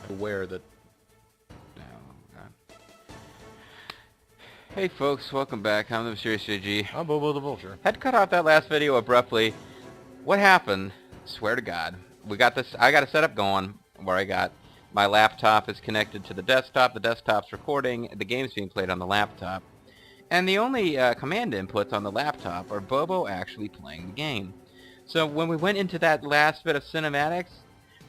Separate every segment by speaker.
Speaker 1: aware that.
Speaker 2: Oh, God. Hey folks, welcome back. I'm the Mysterious JG.
Speaker 1: I'm Bobo the Vulture.
Speaker 2: Had to cut off that last video abruptly. What happened? Swear to God. We got this. I got a setup going where I got my laptop is connected to the desktop's recording, the game's being played on the laptop. And the only command inputs on the laptop are Bobo actually playing the game. So when we went into that last bit of cinematics,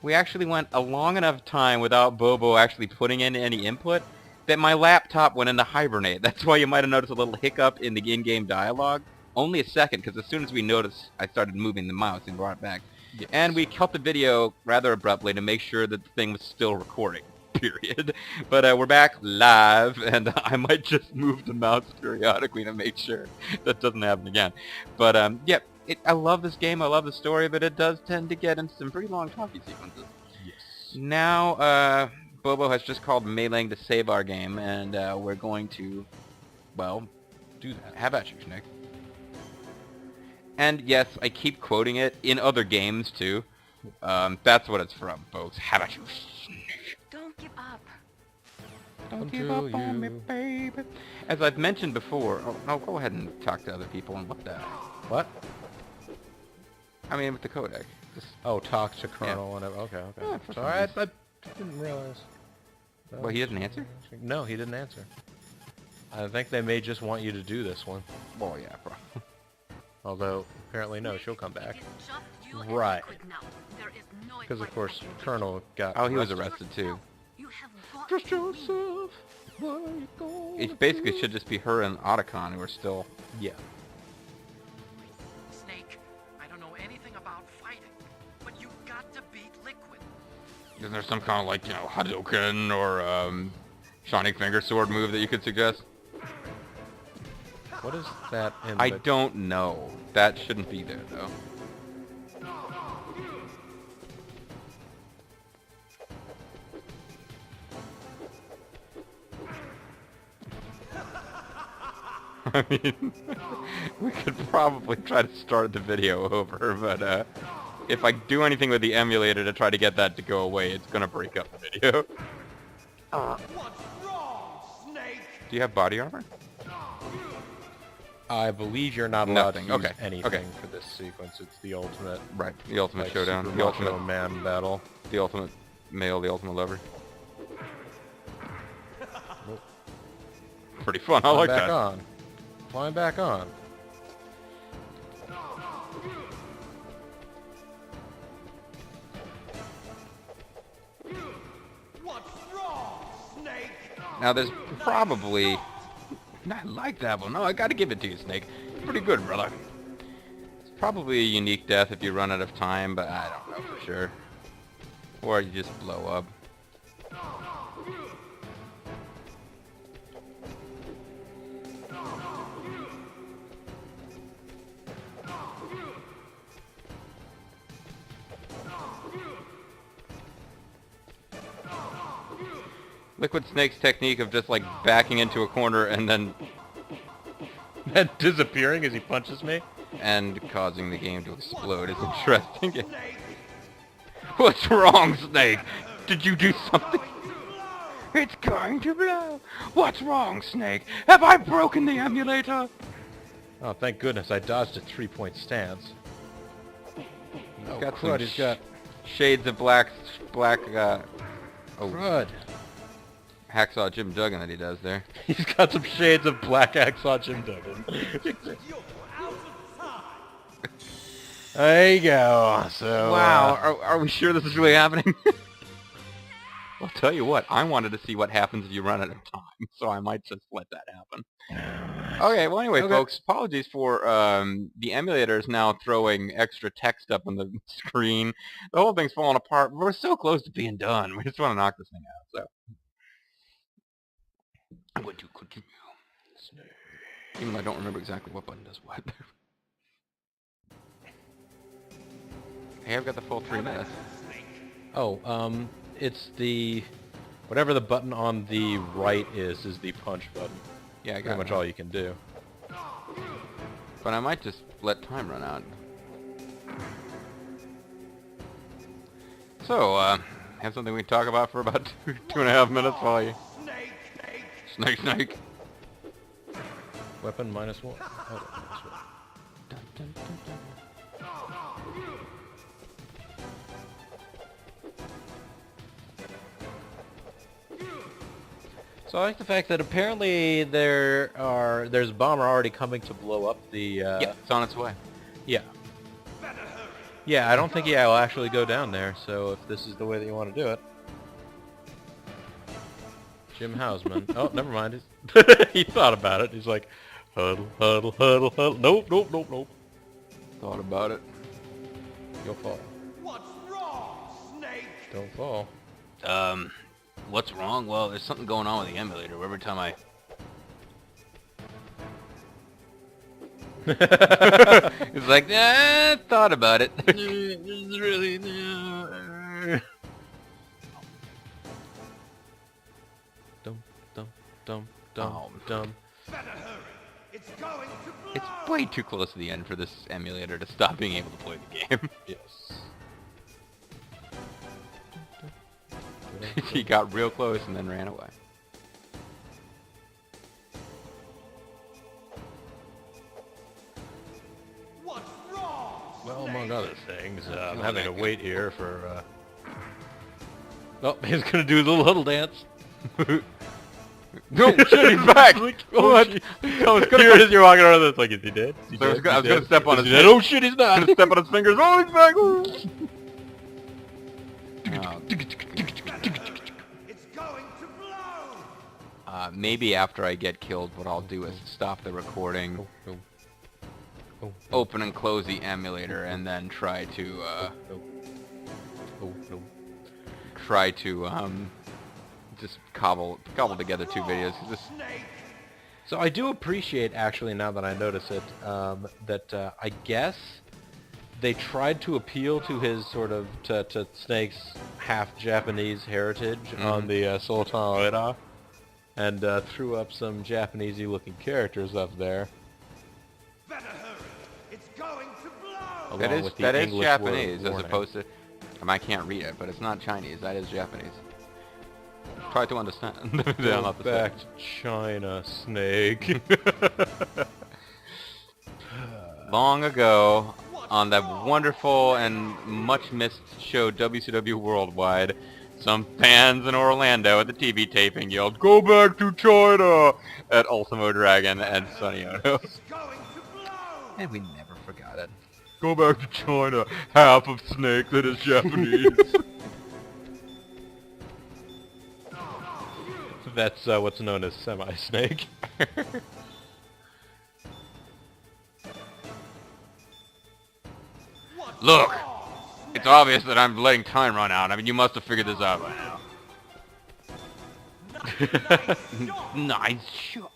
Speaker 2: we actually went a long enough time without Bobo actually putting in any input that my laptop went into hibernate. That's why you might have noticed a little hiccup in the in-game dialogue. Only a second, because as soon as we noticed, I started moving the mouse and brought it back. Yes. And we cut the video rather abruptly to make sure that the thing was still recording. Period. But we're back live, and I might just move the mouse periodically to make sure that doesn't happen again. But yeah, I love this game, I love the story, but it does tend to get into some pretty long talkie sequences.
Speaker 1: Yes.
Speaker 2: Now, Bobo has just called meleeing to save our game, and we're going to, well, do that. How about you, Nick? And yes, I keep quoting it in other games too. That's what it's from, folks. How about you, Snake?
Speaker 3: Don't give up.
Speaker 2: Don't give up on me, baby. As I've mentioned before, no, go ahead and talk to other people. And what the?
Speaker 1: What?
Speaker 2: I mean, with the codec. Just,
Speaker 1: talk to Colonel and okay.
Speaker 2: Yeah,
Speaker 1: Sorry, I didn't realize.
Speaker 2: Well, he didn't answer?
Speaker 1: No, he didn't answer. I think they may just want you to do this one.
Speaker 2: Oh yeah, bro.
Speaker 1: Although, apparently no, she'll come back.
Speaker 3: Just
Speaker 1: Right.
Speaker 3: No
Speaker 1: Because of course, Colonel got
Speaker 2: Oh, he was arrested too.
Speaker 1: Trust yourself. Where you going?
Speaker 2: It basically should just be her and Otacon who are still...
Speaker 1: Yeah.
Speaker 4: Snake, I don't know anything about fighting, but you've got to beat Liquid.
Speaker 2: Isn't there some kind of, like, you know, Hadouken or Shining Finger Sword move that you could suggest?
Speaker 1: What is that in
Speaker 2: I
Speaker 1: the...
Speaker 2: don't know. That shouldn't be there, though. I mean, we could probably try to start the video over, but if I do anything with the emulator to try to get that to go away, it's gonna break up the video.
Speaker 4: What's wrong, Snake?
Speaker 2: Do you have body armor?
Speaker 1: I believe you're not allowed to use
Speaker 2: Nothing. Okay.
Speaker 1: anything for this sequence. It's the ultimate...
Speaker 2: Right. The ultimate
Speaker 1: like,
Speaker 2: showdown.
Speaker 1: Super
Speaker 2: The
Speaker 1: Macho
Speaker 2: ultimate
Speaker 1: Man battle.
Speaker 2: The ultimate male, the ultimate lover. Pretty fun. I like that.
Speaker 1: On. Climb back on.
Speaker 4: What's wrong, Snake?
Speaker 2: Now there's probably... I like that one. No, I gotta give it to you, Snake. Pretty good, brother. It's probably a unique death if you run out of time, but I don't know for sure. Or you just blow up. Liquid Snake's technique of just like backing into a corner and then
Speaker 1: And disappearing as he punches me?
Speaker 2: and causing the game to explode is interesting. What's wrong, Snake? Did you do something? It's going to blow. What's wrong, Snake? Have I broken the emulator?
Speaker 1: Oh, thank goodness I dodged a 3-point stance. Oh,
Speaker 2: Got
Speaker 1: crud, he's got...
Speaker 2: shades of black, oh,
Speaker 1: Crud.
Speaker 2: Hacksaw Jim Duggan that he does there.
Speaker 1: He's got some shades of black Hacksaw Jim Duggan. There you go. So,
Speaker 2: Wow, are we sure this is really happening? I'll tell you what, I wanted to see what happens if you run out of time, so I might just let that happen. Okay, well anyway, folks, apologies for the emulator is now throwing extra text up on the screen. The whole thing's falling apart. We're so close to being done. We just want to knock this thing out, so. I'm going to continue. Even though I don't remember exactly what button does what. Hey, I've got the full 3 minutes.
Speaker 1: Oh, it's the... Whatever the button on the right is the punch button.
Speaker 2: Yeah, I got
Speaker 1: pretty much all you can do.
Speaker 2: But I might just let time run out. So, have something we can talk about for about 2.5 minutes while you... Snake.
Speaker 1: Weapon -1. Oh, -1.
Speaker 2: Dun, dun, dun, dun.
Speaker 1: So I like the fact that apparently there's a bomber already coming to blow up the.
Speaker 2: Yeah, it's on its way.
Speaker 1: Yeah. Yeah, I don't think will actually go down there. So if this is the way that you want to do it, Jim Hausman. Oh, never mind. He thought about it. He's like, huddle, huddle, huddle, huddle. Nope.
Speaker 2: Thought about it.
Speaker 1: You'll fall.
Speaker 4: What's wrong, Snake?
Speaker 1: Don't fall.
Speaker 2: What's wrong? Well, there's something going on with the emulator. Every time I... It's like, thought about it. It's really...
Speaker 1: Dum.
Speaker 4: Better hurry. It's going to blow.
Speaker 2: It's way too close to the end for this emulator to stop being able to play the game.
Speaker 1: Yes.
Speaker 2: He got real close and then ran away.
Speaker 4: What's wrong,
Speaker 1: Well,
Speaker 4: Snake?
Speaker 1: among other things, I'm
Speaker 2: feeling
Speaker 1: having
Speaker 2: that
Speaker 1: to wait here for. Oh, he's gonna do the little huddle dance.
Speaker 2: No, shit, he's back! What?
Speaker 1: Here it is, you're walking around, it's like, is he dead? Is he
Speaker 2: So I was
Speaker 1: dead?
Speaker 2: gonna-
Speaker 1: Is he
Speaker 2: gonna
Speaker 1: dead?
Speaker 2: step on
Speaker 1: Is
Speaker 2: his
Speaker 1: he dead?
Speaker 2: head.
Speaker 1: Oh shit, he's not!
Speaker 2: Gonna step on his fingers. Oh, he's back! Oh.
Speaker 4: It's going to blow.
Speaker 2: Maybe after I get killed, what I'll do is stop the recording,
Speaker 1: Oh,
Speaker 2: open and close the emulator, and then try to, just cobble together two videos. This,
Speaker 4: Snake.
Speaker 1: So I do appreciate, actually, now that I notice it, that I guess they tried to appeal to his sort of, to Snake's half-Japanese heritage on the Sultan Oida, and threw up some Japanesey looking characters up there.
Speaker 4: Better hurry. It's going to blow.
Speaker 1: Along with the
Speaker 2: that is
Speaker 1: English word of
Speaker 2: Japanese as
Speaker 1: warning.
Speaker 2: opposed to... I can't read it, but it's not Chinese. That is Japanese. Try to understand. They're
Speaker 1: Go
Speaker 2: not the
Speaker 1: back
Speaker 2: same.
Speaker 1: to China, Snake.
Speaker 2: Long ago, on that wonderful and much missed show WCW Worldwide, some fans in Orlando at the TV taping yelled, "Go back to China!" at Ultimo Dragon and Sonny Ono.
Speaker 4: It's going to blow.
Speaker 2: And we never forgot it.
Speaker 1: Go back to China. Half of Snake that is Japanese. That's what's known as semi-snake.
Speaker 4: What's
Speaker 2: Look!
Speaker 4: wrong,
Speaker 2: It's obvious that I'm letting time run out. I mean, you must have figured this out by now. Nice shot.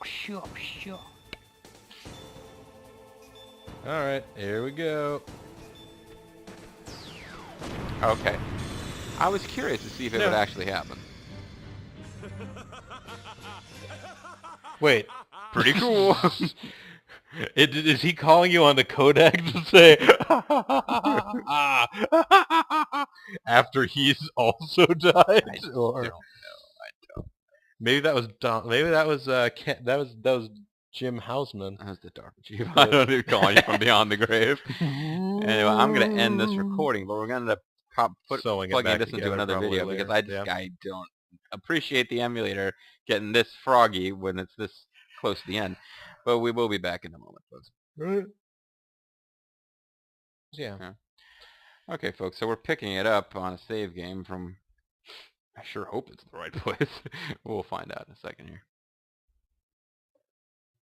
Speaker 1: Alright, here we go.
Speaker 2: Okay. I was curious to see if it
Speaker 1: No.
Speaker 2: would actually happen.
Speaker 1: Wait.
Speaker 2: Pretty cool.
Speaker 1: Is he calling you on the codec to say after he's also died? Or maybe that was Don. Maybe that was that was Jim Hausman.
Speaker 2: That was the Dark Chief. I don't even call you from beyond the grave. Anyway, I'm gonna end this recording, but we're gonna
Speaker 1: Sewing it
Speaker 2: plugging
Speaker 1: back
Speaker 2: this into
Speaker 1: together
Speaker 2: another video
Speaker 1: probably
Speaker 2: because
Speaker 1: later.
Speaker 2: I don't appreciate the emulator getting this froggy when it's this close to the end. But we will be back in a moment, folks.
Speaker 1: Yeah.
Speaker 2: Okay, folks, so we're picking it up on a save game from... I sure hope it's the right place. We'll find out in a second here.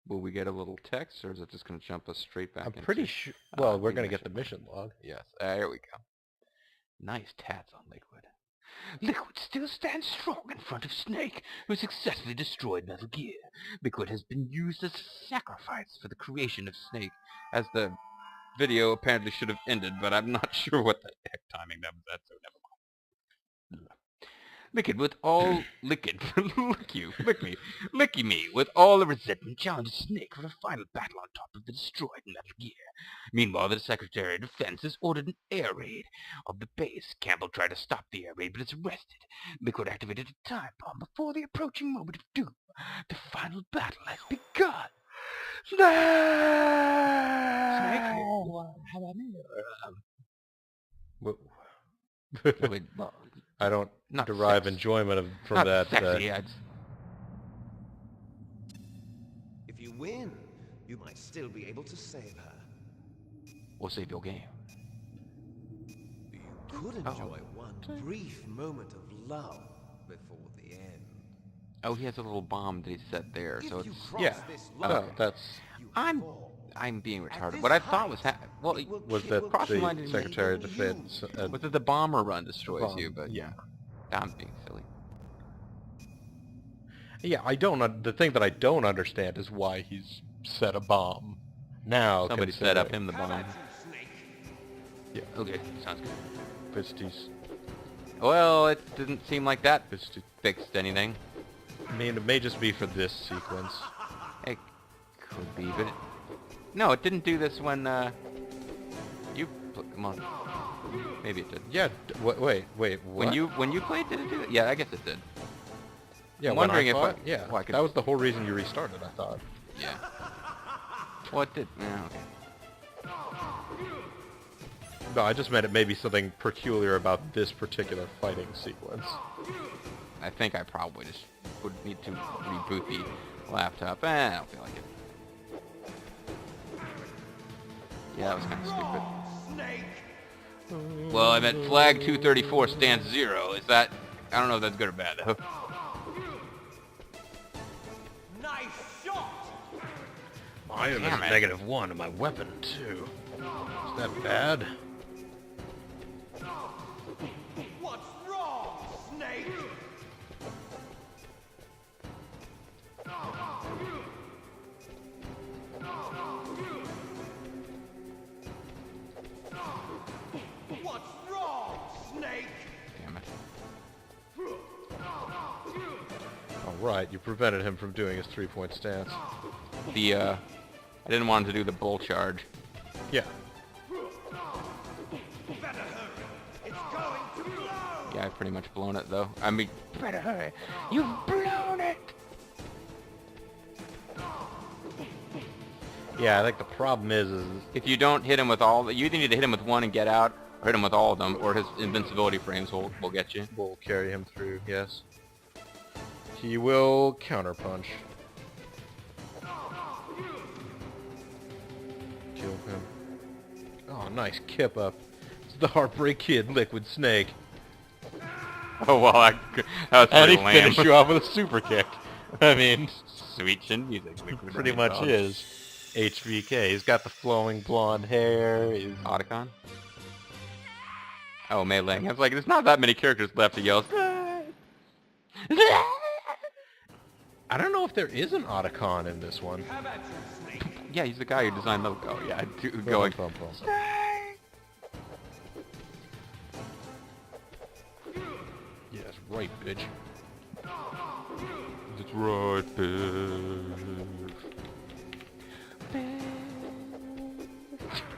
Speaker 2: Will we get a little text, or is it just going to jump us straight back
Speaker 1: I'm
Speaker 2: into...
Speaker 1: pretty sure. Well, we're
Speaker 2: the
Speaker 1: gonna get the
Speaker 2: mission.
Speaker 1: mission log.
Speaker 2: Yes, here we go. Nice tats on Liquid. Liquid still stands strong in front of Snake, who successfully destroyed Metal Gear. Liquid has been used as a sacrifice for the creation of Snake, as the video apparently should have ended, but I'm not sure what the heck timing that was at, so never mind. Liquid with all liquid. Licky me with all the resentment. Challenge Snake for a final battle on top of the destroyed Metal Gear. Meanwhile, the Secretary of Defense has ordered an air raid of the base. Campbell tried to stop the air raid, but is arrested. Liquid activated a time bomb before the approaching moment of doom. The final battle has begun. Snake! How about me?
Speaker 1: Wha-
Speaker 2: Wait, well,
Speaker 1: I don't
Speaker 2: not
Speaker 1: derive
Speaker 2: sex.
Speaker 1: enjoyment from
Speaker 2: Not
Speaker 1: that.
Speaker 2: sexy.
Speaker 5: If you win, you might still be able to save her.
Speaker 2: We'll save your game.
Speaker 5: You could enjoy one brief moment of love before the end.
Speaker 2: Oh, he has a little bomb that he set there, so
Speaker 5: If you
Speaker 2: it's...
Speaker 5: cross
Speaker 1: Yeah.
Speaker 5: this
Speaker 1: No,
Speaker 5: line,
Speaker 1: that's
Speaker 5: you
Speaker 2: I'm
Speaker 5: fall.
Speaker 2: being
Speaker 5: At
Speaker 2: retarded.
Speaker 5: this
Speaker 2: What I thought was
Speaker 5: height,
Speaker 2: well,
Speaker 5: it will
Speaker 1: was
Speaker 5: kill-
Speaker 1: that
Speaker 5: will
Speaker 2: crossing
Speaker 5: kill
Speaker 2: line
Speaker 1: the
Speaker 2: didn't
Speaker 5: even
Speaker 1: Secretary of
Speaker 5: you.
Speaker 1: Defense.
Speaker 2: was that the bomber run destroys
Speaker 1: bomb,
Speaker 2: you, but
Speaker 1: yeah.
Speaker 2: I'm being silly.
Speaker 1: Yeah, the thing that I don't understand is why he's set a bomb now.
Speaker 2: Somebody set up
Speaker 1: considering-
Speaker 2: him the
Speaker 5: How
Speaker 2: bomb.
Speaker 5: about you, Snake?
Speaker 1: Yeah,
Speaker 2: Okay, sounds good.
Speaker 1: Fisties.
Speaker 2: Well, it didn't seem like that
Speaker 1: Fisties.
Speaker 2: fixed anything.
Speaker 1: I mean, it may just be for this sequence.
Speaker 2: It could be, but no, it didn't do this when you come on. Maybe it did.
Speaker 1: Yeah. Wait. What?
Speaker 2: When you played, did it do it? Yeah, I guess it did.
Speaker 1: Yeah.
Speaker 2: I'm
Speaker 1: when
Speaker 2: wondering
Speaker 1: I
Speaker 2: if
Speaker 1: fought, yeah.
Speaker 2: well, I could-
Speaker 1: That was the whole reason you restarted. I thought.
Speaker 2: Yeah. Well, it did. Yeah, okay.
Speaker 1: No, I just meant it may be something peculiar about this particular fighting sequence.
Speaker 2: I think I probably just would need to reboot the laptop. I don't feel like it. Yeah, that was kind of stupid.
Speaker 5: Snake!
Speaker 2: Well, I meant flag 234 stands 0. Is that... I don't know if that's good or bad, though.
Speaker 5: Nice shot!
Speaker 1: I am
Speaker 2: Damn it.
Speaker 1: -1 and my weapon too. Is that bad?
Speaker 5: What's wrong, Snake? What's wrong, Snake?
Speaker 2: Damn it.
Speaker 1: All right, you prevented him from doing his 3-point stance.
Speaker 2: The, I didn't want him to do the bull charge.
Speaker 1: Yeah.
Speaker 5: Better hurry. It's going to blow!
Speaker 2: Yeah, I've pretty much blown it, though. I mean, better hurry. You've blown it!
Speaker 1: Yeah, I think the problem is
Speaker 2: If you don't hit him with all... You either need to hit him with one and get out, or hit him with all of them, or his invincibility frames will get you.
Speaker 1: we'll carry him through, yes. He will counterpunch. Kill him. Oh, nice kip up. It's the Heartbreak Kid, Liquid Snake.
Speaker 2: Oh, well, that was
Speaker 1: And
Speaker 2: pretty
Speaker 1: he
Speaker 2: lame.
Speaker 1: finished you off with a super kick. I mean,
Speaker 2: Sweet chin music.
Speaker 1: pretty much is. HBK. He's got the flowing blonde hair. He's...
Speaker 2: Otacon? Oh, Melee. I was like, there's not that many characters left to yell.
Speaker 1: I don't know if there is an Otacon in this one.
Speaker 5: How about you, Snake?
Speaker 2: Yeah, he's the guy who designed the... Oh, yeah, going...
Speaker 1: Bum. Yes, right, bitch. That's right, bitch.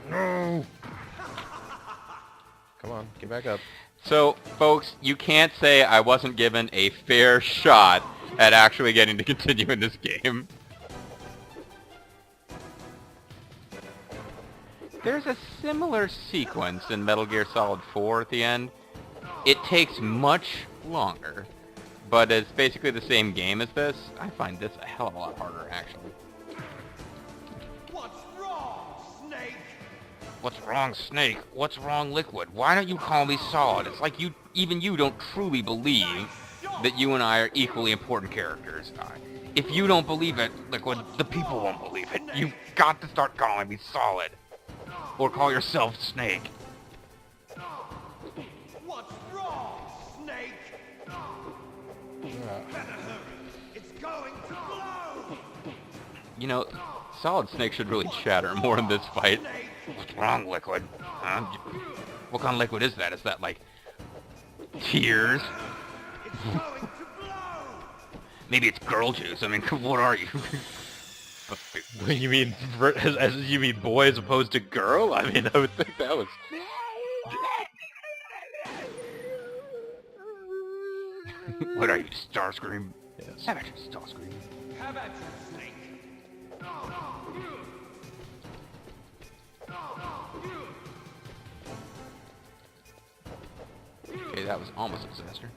Speaker 1: No! Come on, get back up.
Speaker 2: So, folks, you can't say I wasn't given a fair shot at actually getting to continue in this game. There's a similar sequence in Metal Gear Solid 4 at the end. It takes much longer, but it's basically the same game as this. I find this a hell of a lot harder, actually.
Speaker 5: What's wrong, Snake?
Speaker 2: What's wrong, Snake? What's wrong, Liquid? Why don't you call me Solid? It's like even you don't truly believe that you and I are equally important characters. If you don't believe it, Liquid, the people won't believe it. You've got to start calling me Solid. Or call yourself Snake.
Speaker 5: What's wrong, Snake? Better hurry. It's going to blow!
Speaker 2: You know, Solid Snake should really chatter more in this fight.
Speaker 5: Snake!
Speaker 2: What's wrong, Liquid? Huh? What kind of liquid is that? Is that, like, tears?
Speaker 5: It's
Speaker 2: Maybe it's girl juice. I mean, what are you?
Speaker 1: When you mean as you mean boy as opposed to girl? I mean, I would think that was.
Speaker 2: What are you, Starscream?
Speaker 1: Yes.
Speaker 2: Have at you, Starscream.
Speaker 5: Have at you, Snake.
Speaker 2: Okay, that was almost a disaster.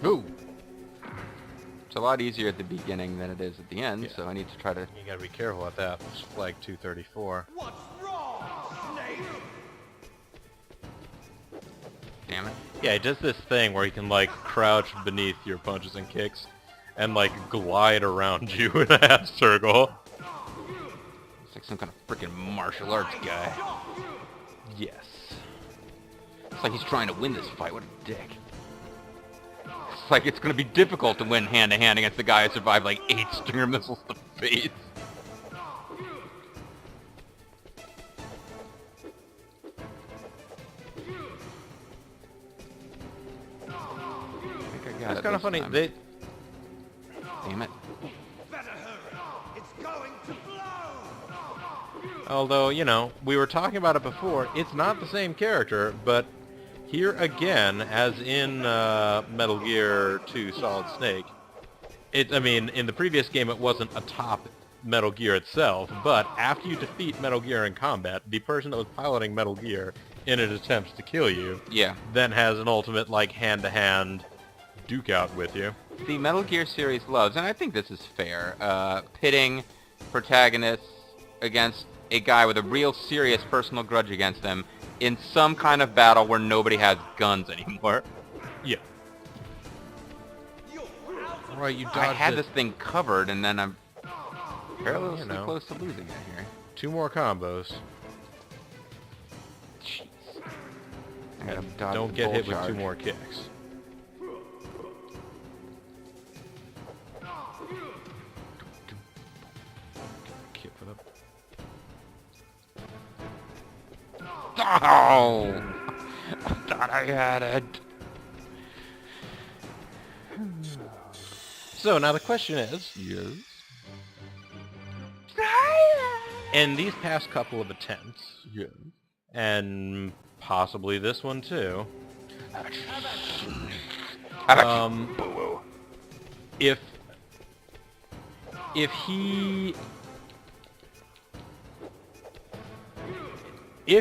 Speaker 1: Ooh.
Speaker 2: It's a lot easier at the beginning than it is at the end,
Speaker 1: Yeah.
Speaker 2: so I need to try to...
Speaker 1: You gotta be careful at that. It's flag 234.
Speaker 5: What's wrong, Snake?
Speaker 2: Damn it.
Speaker 1: Yeah, he does this thing where he can like crouch beneath your punches and kicks, and like glide around you in a half circle.
Speaker 2: It's like some kind of freaking martial arts guy.
Speaker 1: Yes.
Speaker 2: It's like he's trying to win this fight. What a dick. It's like it's gonna be difficult to win hand-to-hand against the guy who survived like 8 stinger missiles to the face. I think I got
Speaker 1: It's
Speaker 2: it
Speaker 1: kind of
Speaker 2: this
Speaker 1: funny.
Speaker 2: time.
Speaker 1: They,
Speaker 2: Damn it.
Speaker 5: Better hurry. It's going to blow.
Speaker 1: although you know, we were talking about it before. It's not the same character, but here again, as in Metal Gear 2 Solid Snake, I mean, in the previous game, it wasn't atop Metal Gear itself, but after you defeat Metal Gear in combat, the person that was piloting Metal Gear in an attempt to kill you,
Speaker 2: Yeah.
Speaker 1: then has an ultimate, like, hand-to-hand duke out with you.
Speaker 2: The Metal Gear series loves, and I think this is fair, pitting protagonists against a guy with a real serious personal grudge against them in some kind of battle where nobody has guns anymore.
Speaker 1: Yeah. Right, you dodged
Speaker 2: I had
Speaker 1: it.
Speaker 2: this thing covered, and then I'm perilously
Speaker 1: You know.
Speaker 2: close to losing it here.
Speaker 1: 2 more combos.
Speaker 2: Jeez. I gotta
Speaker 1: And
Speaker 2: dodge
Speaker 1: don't
Speaker 2: the
Speaker 1: get
Speaker 2: bull
Speaker 1: hit with
Speaker 2: charge.
Speaker 1: 2 more kicks. Kick for the...
Speaker 2: Oh! I thought I had it.
Speaker 1: So now the question is,
Speaker 2: Yes.
Speaker 1: in these past couple of attempts,
Speaker 2: Yes.
Speaker 1: and possibly this one too,
Speaker 2: How about
Speaker 1: um, if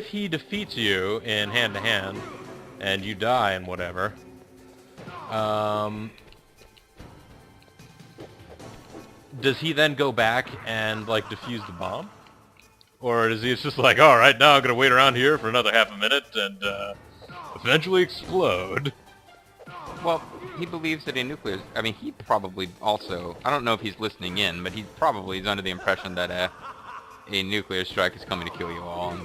Speaker 1: he defeats you in hand-to-hand and you die and whatever, does he then go back and like defuse the bomb? Or is he just like, alright, now I'm gonna wait around here for another half a minute and eventually explode?
Speaker 2: Well, he believes that a nuclear... I mean, he probably also... I don't know if he's listening in, but he probably is under the impression that a nuclear strike is coming to kill you all. And,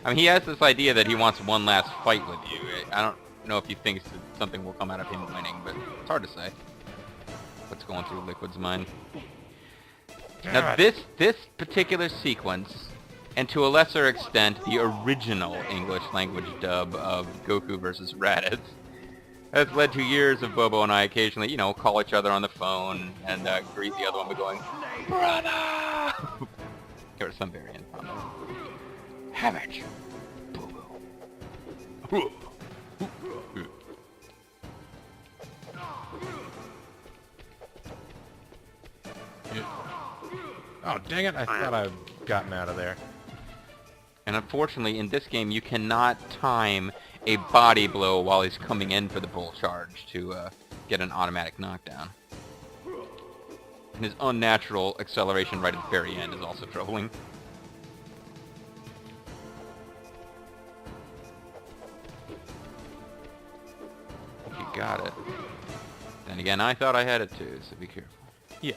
Speaker 2: I mean, he has this idea that he wants one last fight with you. I don't know if he thinks that something will come out of him winning, but it's hard to say what's going through Liquid's mind. Now, this particular sequence, and to a lesser extent, the original English language dub of Goku vs. Raditz, has led to years of Bobo and I occasionally, you know, call each other on the phone and greet the other one by going, "Brother!" Or some variant on there. Have it, Bobo.
Speaker 1: Oh, dang it, I thought I'd gotten out of there.
Speaker 2: And unfortunately, in this game, you cannot time a body blow while he's coming in for the bull charge to get an automatic knockdown. And his unnatural acceleration right at the very end is also troubling. I think you got it. Then again, I thought I had it too, so be careful.
Speaker 1: Yeah.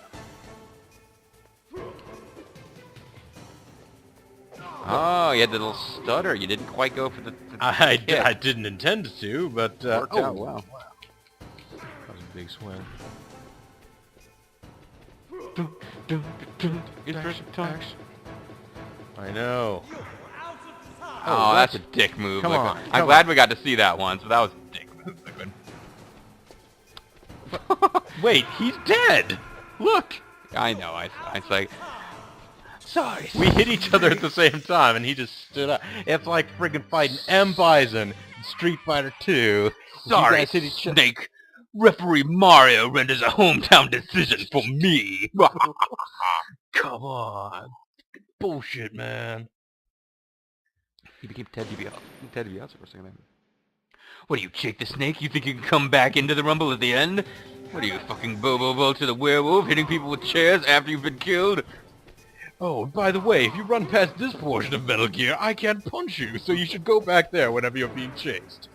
Speaker 2: Oh, you had the little stutter. You didn't quite go for the
Speaker 1: I
Speaker 2: kick.
Speaker 1: didn't intend to, but...
Speaker 2: Worked out well.
Speaker 1: That was a big swing. I know.
Speaker 2: Oh, that's a dick move.
Speaker 1: Come
Speaker 2: Like,
Speaker 1: on,
Speaker 2: I'm
Speaker 1: come
Speaker 2: glad we got to see that once, but that was a
Speaker 1: Wait, he's dead! Look!
Speaker 2: I know, I was like, sorry.
Speaker 1: We hit each other at the same time, and he just stood up. It's like friggin' fighting M. Bison in Street Fighter 2. You
Speaker 2: Sorry,
Speaker 1: guys hit each other.
Speaker 2: Snake. Referee Mario renders a hometown decision for me.
Speaker 1: Come on. Bullshit, man.
Speaker 2: He became Ted DiBiase for a second there. What are you, Jake the Snake? You think you can come back into the Rumble at the end? What are you, fucking Bobo to the werewolf, hitting people with chairs after you've been killed?
Speaker 1: Oh, by the way, if you run past this portion of Metal Gear, I can't punch you, so you should go back there whenever you're being chased.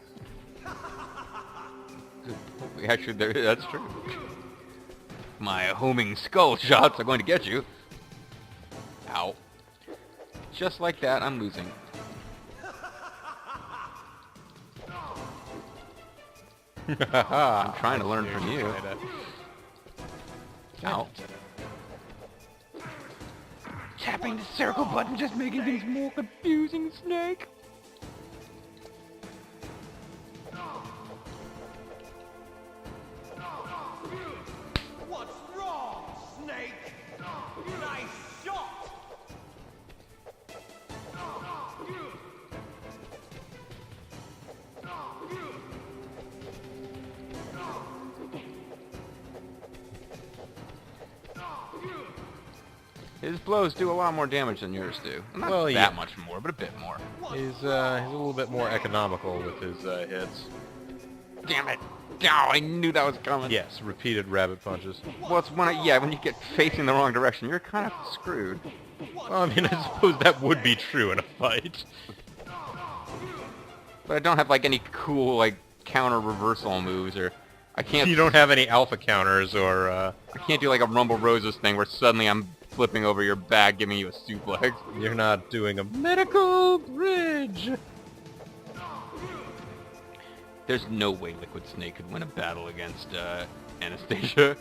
Speaker 2: Actually, that's true. My homing skull shots are going to get you. Ow. Just like that, I'm losing. I'm trying to learn from you. Ow. Tapping the circle button just making things more confusing, Snake.
Speaker 5: What's wrong, Snake? Nice shot!
Speaker 2: His blows do a lot more damage than yours do. Not
Speaker 1: Well,
Speaker 2: that
Speaker 1: yeah.
Speaker 2: much more, but a bit more.
Speaker 1: He's a little bit more economical with his hits.
Speaker 2: Damn it! Oh, I knew that was coming.
Speaker 1: Yes, repeated rabbit punches.
Speaker 2: Well, it's when when you get facing the wrong direction, you're kind of screwed.
Speaker 1: Well, I mean, I suppose that would be true in a fight.
Speaker 2: But I don't have like any cool like counter reversal moves, or I can't.
Speaker 1: You don't have any alpha counters or,
Speaker 2: I can't do like a Rumble Roses thing where suddenly I'm flipping over your back, giving you a suplex.
Speaker 1: you're not doing a medical bridge.
Speaker 2: There's no way Liquid Snake could win a battle against Anastasia.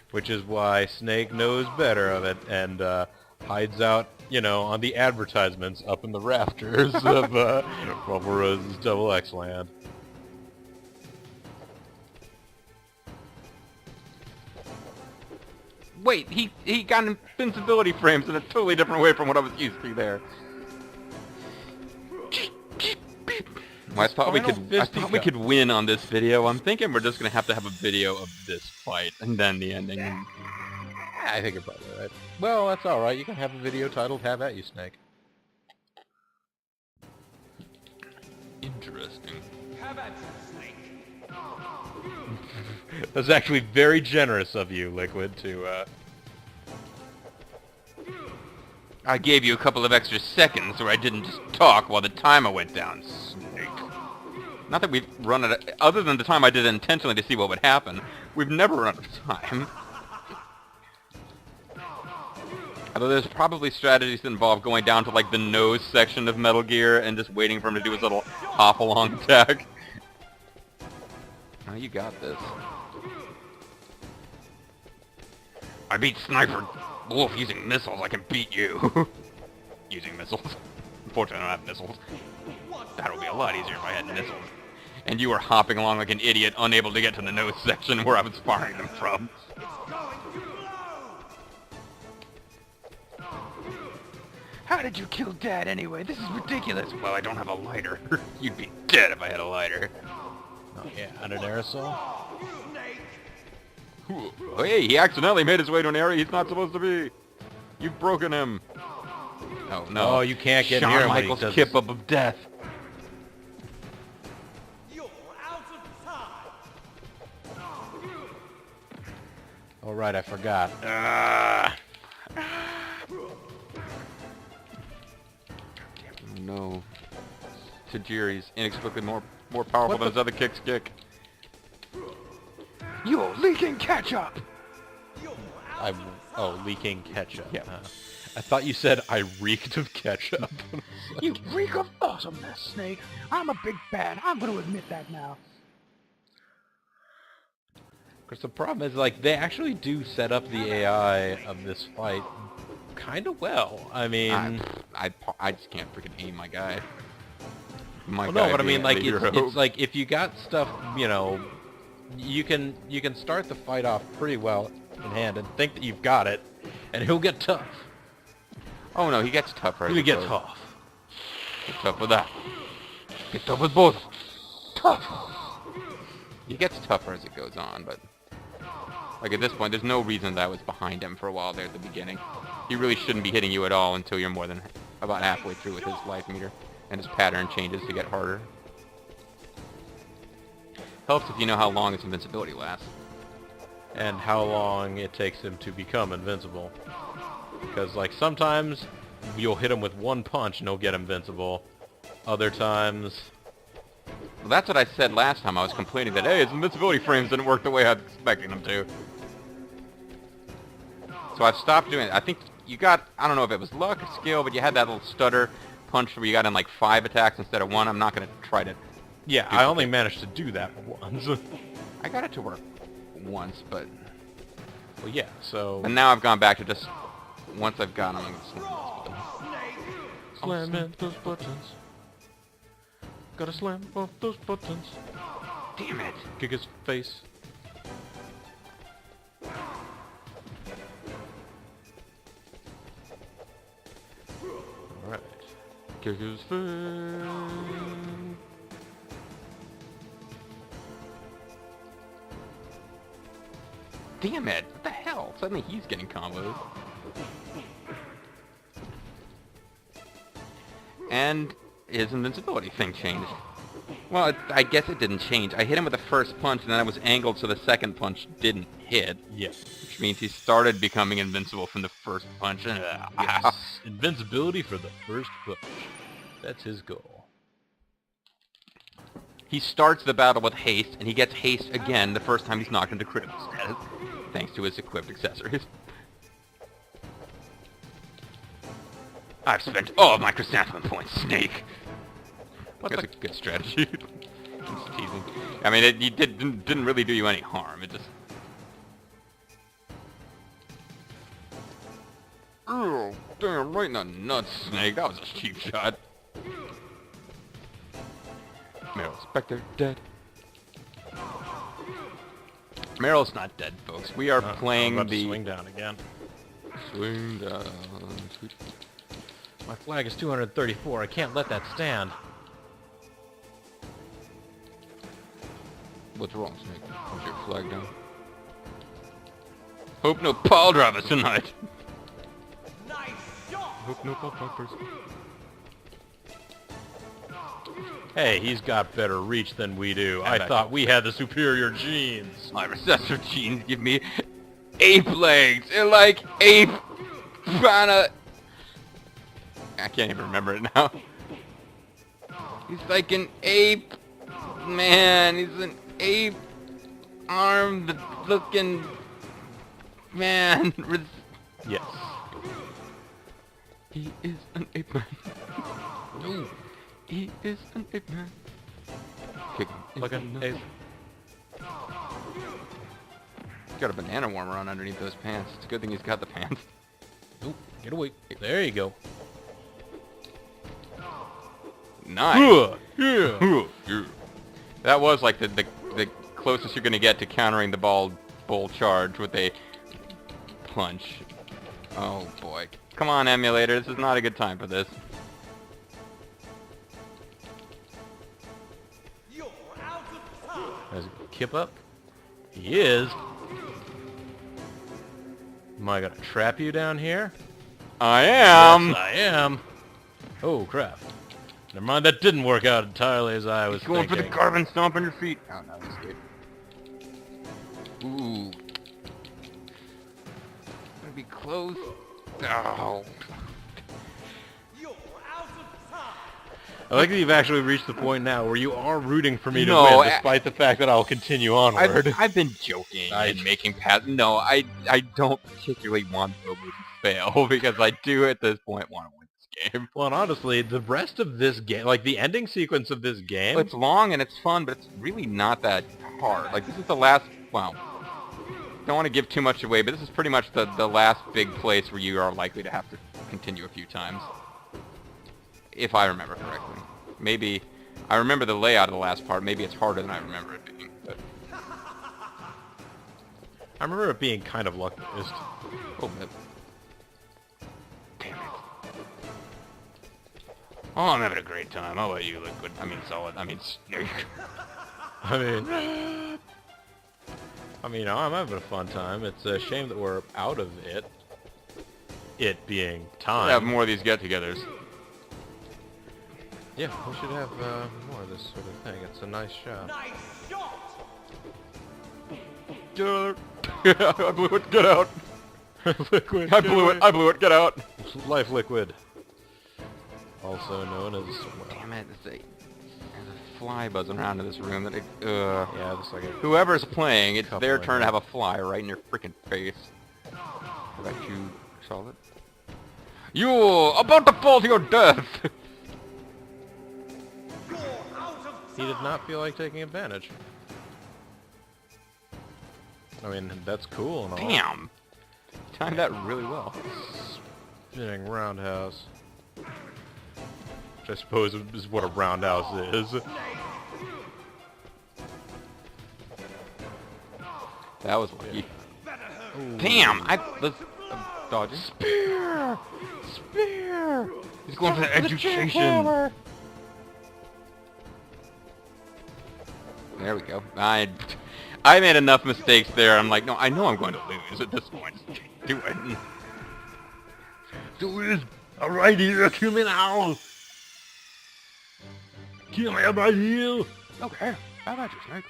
Speaker 1: Which is why Snake knows better of it and hides out, you know, on the advertisements up in the rafters of Rumble Rose's Double X Land.
Speaker 2: Wait, he got invincibility frames in a totally different way from what I was used to there. Well, I thought we could win on this video. I'm thinking we're just gonna have a video of this fight and then the ending.
Speaker 1: I think you're probably right. Well, that's alright. You can have a video titled Have At You, Snake.
Speaker 2: Interesting.
Speaker 5: How about you, Snake?
Speaker 1: That's actually very generous of you, Liquid, to,
Speaker 2: I gave you a couple of extra seconds where I didn't just talk while the timer went down, Snake. Not that we've run out of... Other than the time I did it intentionally to see what would happen, we've never run out of time. Although there's probably strategies that involve going down to, like, the nose section of Metal Gear and just waiting for him to do his little hop-along attack. Oh, you got this. I beat Sniper Wolf using missiles. I can beat you. Using missiles. Unfortunately, I don't have missiles. That would be a lot easier if I had missiles. And you were hopping along like an idiot, unable to get to the nose section where I was firing them from. How did you kill Dad anyway? This is ridiculous. Well, I don't have a lighter. You'd be dead if I had a lighter.
Speaker 1: oh yeah, under an aerosol.
Speaker 2: Oh, hey, he accidentally made his way to an area he's not supposed to be. You've broken him. Oh, no.
Speaker 1: Oh, you can't get
Speaker 2: Shawn
Speaker 1: near him when he
Speaker 2: Michaels'
Speaker 1: does
Speaker 2: kip
Speaker 1: this.
Speaker 2: up of death.
Speaker 5: You're out of time.
Speaker 1: Oh, right, I forgot.
Speaker 2: No. Tajiri's inexplicably more powerful than his other kicks kick. You're leaking ketchup!
Speaker 1: Leaking ketchup.
Speaker 2: Yeah.
Speaker 1: I thought you said I reeked of ketchup.
Speaker 6: You reek of awesomeness, Snake. I'm a big fan. I'm going to admit that now.
Speaker 1: Because the problem is, like, they actually do set up the AI of this fight kind of well. I mean...
Speaker 2: I just can't freaking aim my guy. my
Speaker 1: Well,
Speaker 2: guy
Speaker 1: no, but I mean,
Speaker 2: being
Speaker 1: like,
Speaker 2: the hero.
Speaker 1: it's like, if you got stuff, you know, you can start the fight off pretty well in hand and think that you've got it, and he'll get tough.
Speaker 2: Oh no, he gets tougher as
Speaker 1: He'll
Speaker 2: it
Speaker 1: get
Speaker 2: goes.
Speaker 1: tough.
Speaker 2: Get tough with that. Get tough with both. Tough. He gets tougher as it goes on, but like at this point, there's no reason that I was behind him for a while there at the beginning. He really shouldn't be hitting you at all until you're more than about halfway through with his life meter, and his pattern changes to get harder. Helps if you know how long his invincibility lasts.
Speaker 1: And how long it takes him to become invincible. Because, like, sometimes you'll hit him with one punch and he'll get invincible. Other times...
Speaker 2: Well, that's what I said last time. I was complaining that, hey, his invincibility frames didn't work the way I was expecting them to. So I've stopped doing it. I think you got, I don't know if it was luck or skill, but you had that little stutter punch where you got in like 5 attacks instead of 1. I'm not going to try to...
Speaker 1: Yeah, I only managed to do that once.
Speaker 2: I got it to work once, but...
Speaker 1: Well, yeah, so...
Speaker 2: And now I've gone back to just... Once I've got him, I'm going to
Speaker 1: Slam in those buttons. Gotta slam both those buttons.
Speaker 2: Damn it!
Speaker 1: Kick his face. Alright. Kick his face.
Speaker 2: Damn it! What the hell? Suddenly he's getting combos. And his invincibility thing changed. Well, I guess it didn't change. I hit him with the first punch, and then I was angled so the second punch didn't hit.
Speaker 1: Yes.
Speaker 2: Which means he started becoming invincible from the first punch.
Speaker 1: Yes. Invincibility for the first push. That's his goal.
Speaker 2: He starts the battle with haste, and he gets haste again the first time he's knocked into critical status, thanks to his equipped accessories. I've spent all of my chrysanthemum points, Snake. That's a good strategy. Just teasing. I mean, it didn't really do you any harm. It just... Oh, damn, right in the nuts, Snake. That was a cheap shot. Meryl Spectre dead. Meryl's not dead, folks. We are playing
Speaker 1: I'm about
Speaker 2: the...
Speaker 1: to swing down again.
Speaker 2: Swing down. Sweet.
Speaker 1: My flag is 234. I can't let that stand.
Speaker 2: What's wrong, Snake? Put your flag down. Hope no pile drivers tonight.
Speaker 5: Nice shot!
Speaker 2: Hope no pile drivers.
Speaker 1: Hey, he's got better reach than we do. I thought we had the superior genes.
Speaker 2: My recessor genes give me ape legs. They're like ape trying I can't even remember it now. He's like an ape. Man, he's an ape armed looking man.
Speaker 1: Yes.
Speaker 2: He is an ape man. No. He is an ape man. Kick him
Speaker 1: Like
Speaker 2: in
Speaker 1: an
Speaker 2: the
Speaker 1: ape.
Speaker 2: nuts. He's got a banana warmer on underneath those pants. It's a good thing he's got the pants.
Speaker 1: Nope. Get away. There you go.
Speaker 2: Nice.
Speaker 1: Yeah.
Speaker 2: That was like the closest you're gonna get to countering the bull charge with a punch. Oh boy. Come on, emulator. This is not a good time for this.
Speaker 5: You're out of time!
Speaker 1: As a kip up. He is. Am I gonna trap you down here?
Speaker 2: I am.
Speaker 1: Yes, I am. Oh crap. Never mind, that didn't work out entirely as I was
Speaker 2: Going
Speaker 1: thinking.
Speaker 2: for the carbon stomp on your feet. Oh no, that's good. Ooh. Gonna be close. Oh.
Speaker 5: You're out of time!
Speaker 1: I like that you've actually reached the point now where you are rooting for me to
Speaker 2: No,
Speaker 1: win, despite the fact that I'll continue onward.
Speaker 2: I've been joking and making pass. No, I don't particularly want Robo to fail because I do at this point want to win this game.
Speaker 1: Well, and honestly, the rest of this game, like the ending sequence of this game,
Speaker 2: It's long and it's fun, but it's really not that hard. Like, this is the last, well, don't want to give too much away, but this is pretty much the last big place where you are likely to have to continue a few times. If I remember correctly. Maybe I remember the layout of the last part. Maybe it's harder than I remember it being. But...
Speaker 1: I remember it being kind of luck-based.
Speaker 2: Oh, but... Damn it. Oh, I'm having a great time. How about you, Liquid? I mean, Solid. I mean, Snake.
Speaker 1: I mean, I'm having a fun time. It's a shame that we're out of it. It being time.
Speaker 2: We'll have more of these get-togethers.
Speaker 1: Yeah, we should have more of this sort of thing. It's a nice shot.
Speaker 2: Get out of there. I blew it. Get out.
Speaker 1: Liquid.
Speaker 2: I blew it. I blew it. Get out.
Speaker 1: Life Liquid. Also known as... Well,
Speaker 2: Damn it. There's a fly buzzing around in this room that
Speaker 1: yeah, looks like it.
Speaker 2: whoever's playing, it's
Speaker 1: Couple
Speaker 2: their
Speaker 1: in
Speaker 2: turn to
Speaker 1: there.
Speaker 2: have a fly right in your freaking face. How about you, Solid? You about to fall to your death!
Speaker 1: He did not feel like taking advantage. I mean, that's cool and all.
Speaker 2: Damn! Timed that really well.
Speaker 1: Spinning roundhouse. Which I suppose is what a roundhouse is.
Speaker 2: That was lucky.
Speaker 1: Ooh.
Speaker 2: Damn! Let's dodging.
Speaker 1: Spear! Spear!
Speaker 2: He's going for the education.
Speaker 1: jackhammer!
Speaker 2: There we go. I made enough mistakes there. I'm like, no, I know I'm going to lose at this point. Do it.
Speaker 1: Do it! Alrighty, kill me now! Kill me right here!
Speaker 2: Okay, how about you, Snake?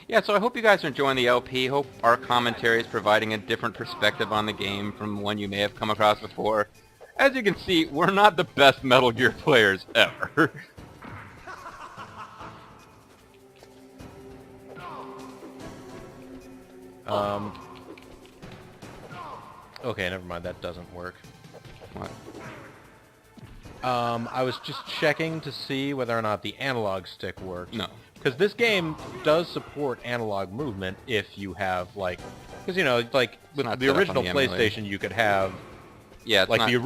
Speaker 2: Yeah, so I hope you guys are enjoying the LP. Hope our commentary is providing a different perspective on the game from one you may have come across before. As you can see, we're not the best Metal Gear players ever.
Speaker 1: Okay, never mind, that doesn't work.
Speaker 2: What?
Speaker 1: I was just checking to see whether or not the analog stick works.
Speaker 2: No.
Speaker 1: Because this game does support analog movement if you have, like... Because, you know, like, with
Speaker 2: not
Speaker 1: the
Speaker 2: set up on
Speaker 1: original
Speaker 2: the emulator.
Speaker 1: PlayStation, you could have...
Speaker 2: Yeah, it's
Speaker 1: Like,
Speaker 2: not...
Speaker 1: the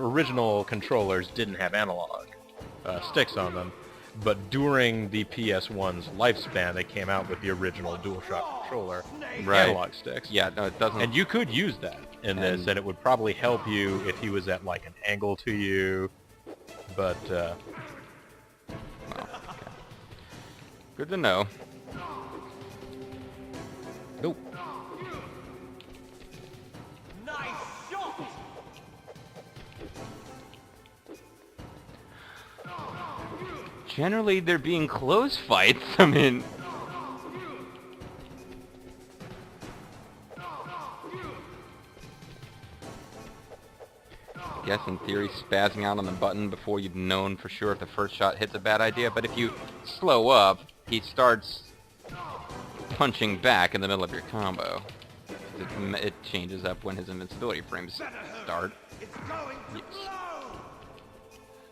Speaker 1: original controllers didn't have analog sticks on them. But during the PS1's lifespan, they came out with the original DualShock controller
Speaker 2: Right.
Speaker 1: analog sticks.
Speaker 2: Yeah, no, it doesn't...
Speaker 1: And you could use that in this, and it would probably help you if he was at, like, an angle to you. But,
Speaker 2: Oh, okay. Good to know.
Speaker 1: nope.
Speaker 2: Generally, they're being close fights. I mean... I guess in theory, spazzing out on the button before you've known for sure if the first shot hits a bad idea, but if you slow up, he starts punching back in the middle of your combo. It changes up when his invincibility frames start. Yes.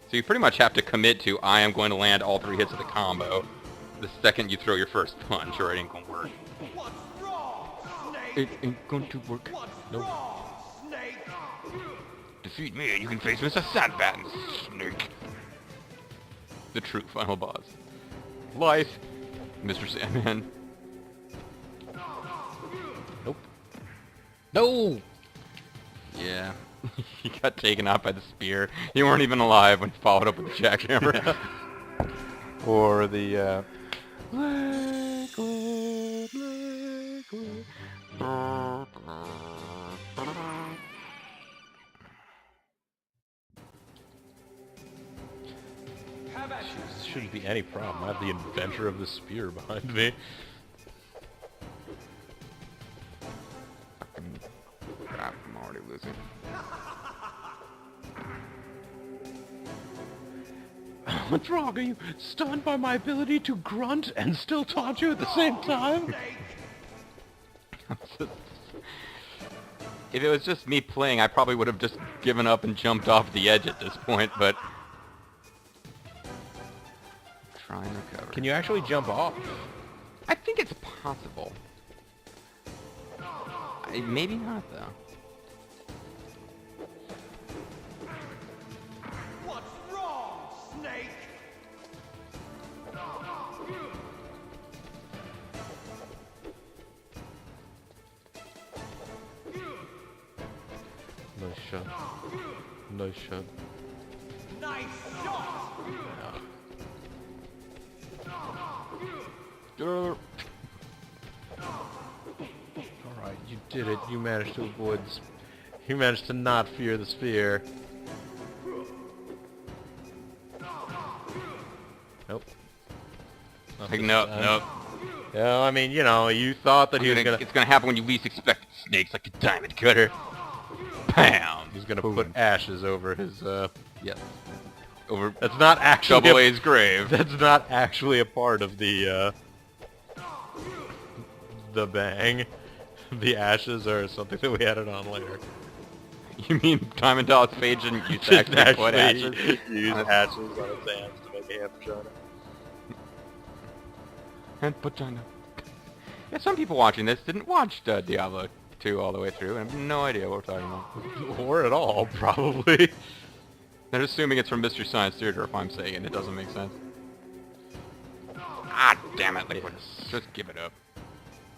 Speaker 2: So you pretty much have to commit to, I am going to land all 3 hits of the combo the second you throw your first punch, or it ain't gonna work. It ain't going to work. Nope. Defeat me and you can face Mr. Sandbat, Snake. The true final boss. Life, Mr. Sandman.
Speaker 1: Nope. No!
Speaker 2: Yeah. He got taken out by the spear. You weren't even alive when he followed up with the jackhammer.
Speaker 1: Or the,
Speaker 2: Liquid, liquid.
Speaker 1: shouldn't be any problem. I have the inventor of the spear behind me.
Speaker 2: Fucking crap, I'm already losing.
Speaker 1: What's wrong? Are you stunned by my ability to grunt and still taunt you at the same time?
Speaker 2: If it was just me playing, I probably would have just given up and jumped off the edge at this point, but... Try and recover.
Speaker 1: Can you actually jump off?
Speaker 2: I think it's possible. Maybe not, though.
Speaker 1: shot. Nice shot.
Speaker 5: Nice shot!
Speaker 1: Alright, you did it. You managed to avoid... You managed to not fear the sphere. Nope. Not
Speaker 2: Like,
Speaker 1: this
Speaker 2: nope,
Speaker 1: time.
Speaker 2: nope.
Speaker 1: Yeah, I mean, you know, you thought that he was gonna...
Speaker 2: It's gonna happen when you least expect it. Snakes like a diamond cutter. Bam!
Speaker 1: He's gonna put ashes over his,
Speaker 2: Yes. Over
Speaker 1: That's not actually...
Speaker 2: Double A's grave.
Speaker 1: That's not actually a part of the bang. The ashes are something that we added on later.
Speaker 2: You mean Diamond Dallas Page didn't use to actually put ashes?
Speaker 1: Use ashes on his hands to make a hand vagina.
Speaker 2: And vagina. Yeah, some people watching this didn't watch Diablo 2 all the way through, and have no idea what we're talking about.
Speaker 1: Or at all, probably.
Speaker 2: They're assuming it's from Mystery Science Theater if I'm saying it doesn't make sense. Ah, damn it, Liquid. Just give it up.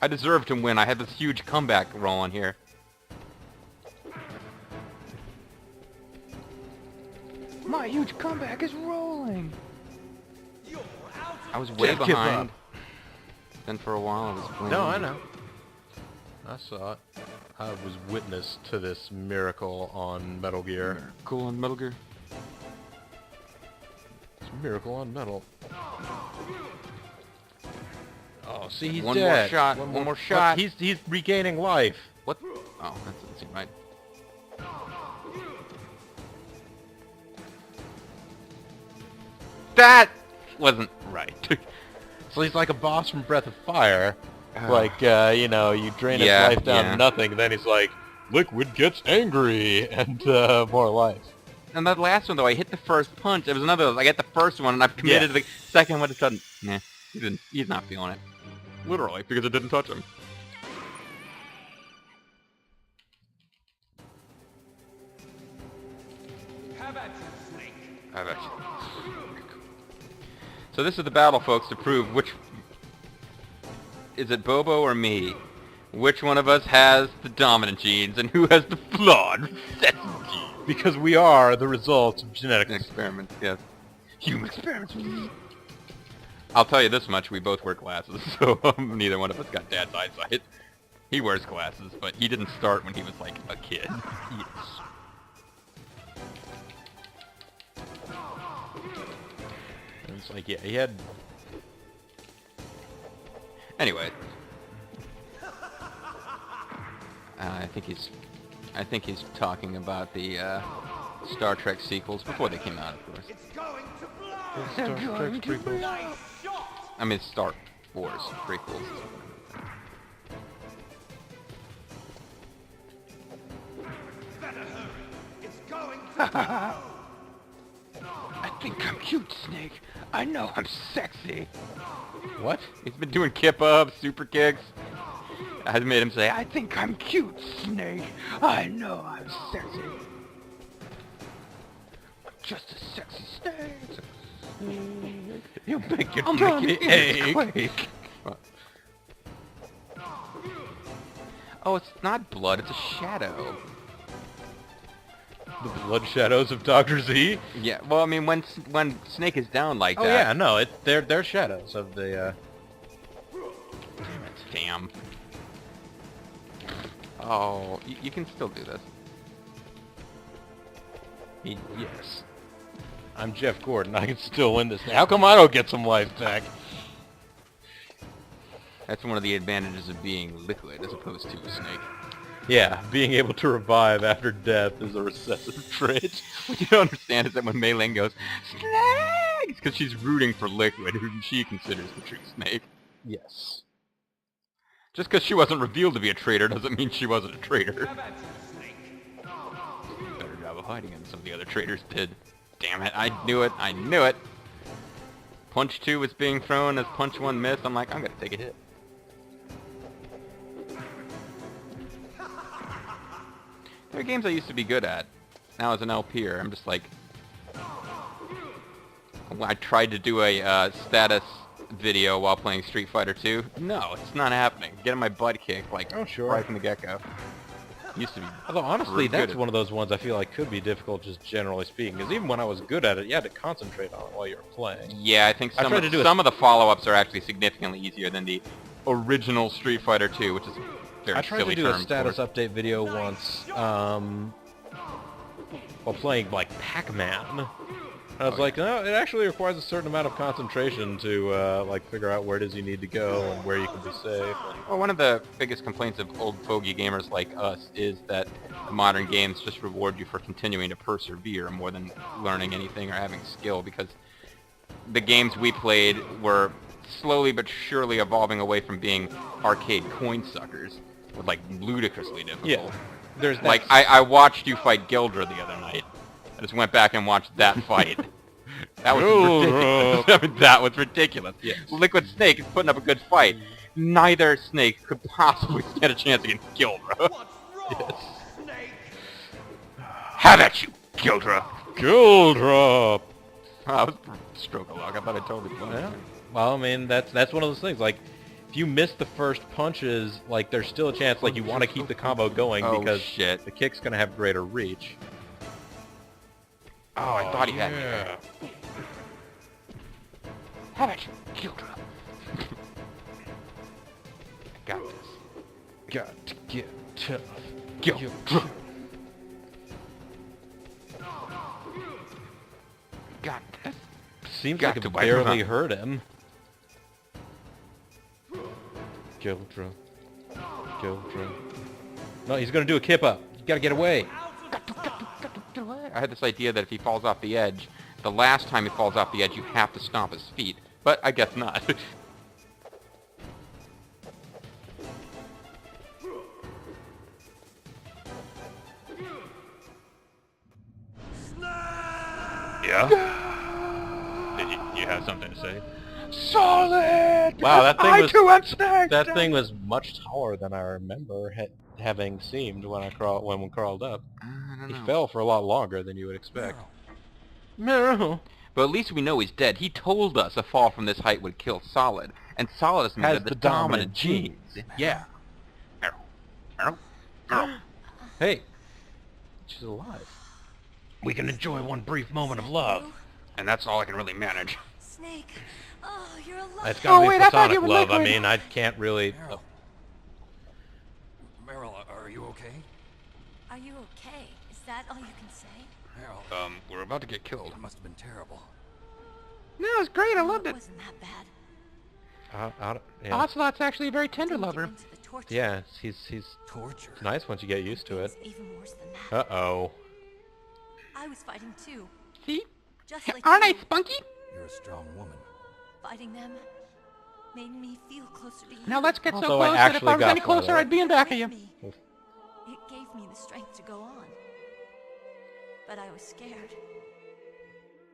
Speaker 2: I deserve to win. I had this huge comeback rolling here. My huge comeback is rolling. I was way
Speaker 1: Jeff, give
Speaker 2: behind.
Speaker 1: up.
Speaker 2: Then for a while I was playing.
Speaker 1: No, I know. I saw it. I was witness to this miracle on Metal Gear.
Speaker 2: Cool on Metal Gear.
Speaker 1: It's a miracle on metal. Oh, see, he's
Speaker 2: One
Speaker 1: dead.
Speaker 2: more shot. One more shot.
Speaker 1: But he's regaining life.
Speaker 2: What? Oh, that doesn't seem right. That wasn't right.
Speaker 1: So he's like a boss from Breath of Fire. Like, you know, you drain his
Speaker 2: Yeah,
Speaker 1: life down
Speaker 2: yeah.
Speaker 1: to nothing, then he's like, Liquid gets angry, and more life.
Speaker 2: And that last one though, I hit the first punch. It was another. I get the first one, and I've committed to the second one. All of a sudden, nah, he's not feeling it. Literally, because it didn't touch him.
Speaker 5: Have at you, Snake.
Speaker 2: I bet you. So this is the battle, folks, to prove which... Is it Bobo or me? Which one of us has the dominant genes, and who has the flawed recessive genes?
Speaker 1: Because we are the results of genetics.
Speaker 2: Experiments, yes. Human experiments. I'll tell you this much, we both wear glasses, so neither one of us got dad's eyesight. He wears glasses, but he didn't start when he was like a kid. Yes.
Speaker 1: And it's like, yeah, he had...
Speaker 2: Anyway. I think he's talking about the Star Trek sequels before they came out, of course.
Speaker 5: It's going to blow!
Speaker 1: Star Trek prequels.
Speaker 5: Nice shot!
Speaker 2: I mean, Star Wars prequels.
Speaker 5: Better hurry! It's going to blow!
Speaker 2: I think I'm cute, Snake. I know I'm sexy.
Speaker 1: What?
Speaker 2: He's been doing kip-ups, super kicks. I made him say, I think I'm cute, Snake. I know I'm sexy. I'm just a sexy snake.
Speaker 1: You make your
Speaker 2: I'll
Speaker 1: tummy
Speaker 2: make it
Speaker 1: ache.
Speaker 2: quake. Oh, it's not blood, it's a shadow.
Speaker 1: The blood shadows of Dr. Z?
Speaker 2: Yeah, well, I mean, when Snake is down like
Speaker 1: Oh
Speaker 2: that...
Speaker 1: yeah, no, they're shadows of the,
Speaker 2: Damn. Oh, you can still do this.
Speaker 1: Yes. I'm Jeff Gordon, I can still win this. How come I don't get some life back?
Speaker 2: That's one of the advantages of being liquid as opposed to a snake.
Speaker 1: Yeah, being able to revive after death is a recessive trait.
Speaker 2: What you don't understand is that when Mei Ling goes, Snake! It's because she's rooting for Liquid, who she considers the true snake.
Speaker 1: Yes.
Speaker 2: Just because she wasn't revealed to be a traitor doesn't mean she wasn't a traitor.
Speaker 5: Have at you, Snake.
Speaker 2: Better job of hiding it than some of the other traitors did. Damn it, I knew it, I knew it! Punch 2 was being thrown as Punch 1 missed. I'm like, I'm gonna take a hit. There are games I used to be good at. Now as an LPer, I'm just like... I tried to do a status video while playing Street Fighter 2. No, it's not happening. Getting my butt kicked, like,
Speaker 1: Oh, sure.
Speaker 2: right from the get-go. Used to be.
Speaker 1: Although honestly,
Speaker 2: pretty good
Speaker 1: that's
Speaker 2: at-
Speaker 1: one of those ones I feel like could be difficult, just generally speaking. Because even when I was good at it, you had to concentrate on it while you were playing.
Speaker 2: Yeah, I think
Speaker 1: I
Speaker 2: some
Speaker 1: tried to do a-
Speaker 2: some of the follow-ups are actually significantly easier than the original Street Fighter 2, which is a very
Speaker 1: I tried
Speaker 2: silly
Speaker 1: to do a
Speaker 2: term
Speaker 1: status
Speaker 2: for it.
Speaker 1: update video once, while playing like Pac-Man. I was like, no, it actually requires a certain amount of concentration to like figure out where it is you need to go and where you can be safe.
Speaker 2: Well, one of the biggest complaints of old fogey gamers like us is that modern games just reward you for continuing to persevere more than learning anything or having skill, because the games we played were slowly but surely evolving away from being arcade coin suckers with like ludicrously difficult.
Speaker 1: Yeah, there's that.
Speaker 2: Like I watched you fight Gildra the other night. I just went back and watched that fight. That was ridiculous. I mean, that was ridiculous.
Speaker 1: Yes.
Speaker 2: Liquid Snake is putting up a good fight. Neither Snake could possibly stand a chance against Gildra.
Speaker 1: Yes.
Speaker 2: Have at you, Gildra!
Speaker 1: Gildra.
Speaker 2: That was a stroke of luck. I thought I totally blew
Speaker 1: Yeah.
Speaker 2: it.
Speaker 1: Well, I mean, that's one of those things. Like, if you miss the first punches, like, there's still a chance. Like, you want to keep the combo going
Speaker 2: Oh,
Speaker 1: because
Speaker 2: shit.
Speaker 1: the kick's gonna have greater reach.
Speaker 2: Oh, I thought he had me.
Speaker 1: Yeah.
Speaker 2: Have at you, Gildra! Got this.
Speaker 1: Got to get tough.
Speaker 2: Gildra! Got this.
Speaker 1: Seems
Speaker 2: Got
Speaker 1: like it
Speaker 2: to wipe him
Speaker 1: barely
Speaker 2: out.
Speaker 1: hurt him. Gildra. Gildra. No, he's gonna do a kip up. You gotta get away.
Speaker 2: I had this idea that if he falls off the edge, the last time he falls off the edge, you have to stomp his feet. But I guess not. Yeah? Did you have something to say?
Speaker 6: Solid!
Speaker 1: Wow, that thing
Speaker 6: I
Speaker 1: was
Speaker 6: too am snagged!
Speaker 1: that thing was much taller than I remember having seemed when we crawled up.
Speaker 2: I don't
Speaker 1: He
Speaker 2: know.
Speaker 1: fell for a lot longer than you would expect. No.
Speaker 2: But at least we know he's dead. He told us a fall from this height would kill Solid, and Solid is made
Speaker 1: Has
Speaker 2: of the
Speaker 1: the
Speaker 2: dominant
Speaker 1: dominant
Speaker 2: genes. Yeah.
Speaker 1: Hey, she's alive. We can enjoy one brief moment of love.
Speaker 2: And that's all I can really manage.
Speaker 3: Snake. Oh, you're alive.
Speaker 1: It's gotta be
Speaker 6: wait, I thought
Speaker 1: platonic
Speaker 6: you were
Speaker 1: love. I
Speaker 6: liquid.
Speaker 1: mean, I can't really.
Speaker 5: Meryl, are you okay?
Speaker 3: Are you okay? Is that all you can say?
Speaker 5: Meryl,
Speaker 2: We're about to get killed.
Speaker 5: it must have been terrible.
Speaker 2: No, it's great. I loved
Speaker 3: It
Speaker 2: it.
Speaker 3: wasn't that bad.
Speaker 1: Yeah.
Speaker 2: Ocelot's actually a very tender
Speaker 3: Didn't get
Speaker 2: lover.
Speaker 3: into the torture.
Speaker 1: Yeah, he's
Speaker 5: Torture.
Speaker 1: nice once you get used to it.
Speaker 3: It's even worse than that.
Speaker 1: Uh-oh.
Speaker 3: I was fighting too.
Speaker 2: See?
Speaker 3: Just like
Speaker 2: Aren't I
Speaker 3: you.
Speaker 2: spunky?
Speaker 5: You're a strong woman.
Speaker 3: Fighting them made me feel closer to you.
Speaker 2: Now let's get so
Speaker 1: Also, I
Speaker 2: close that if
Speaker 1: actually
Speaker 2: I was
Speaker 1: got
Speaker 2: any closer,
Speaker 1: flat out.
Speaker 2: I'd be in back of you.
Speaker 3: Me. It gave me the strength to go on. But I was scared.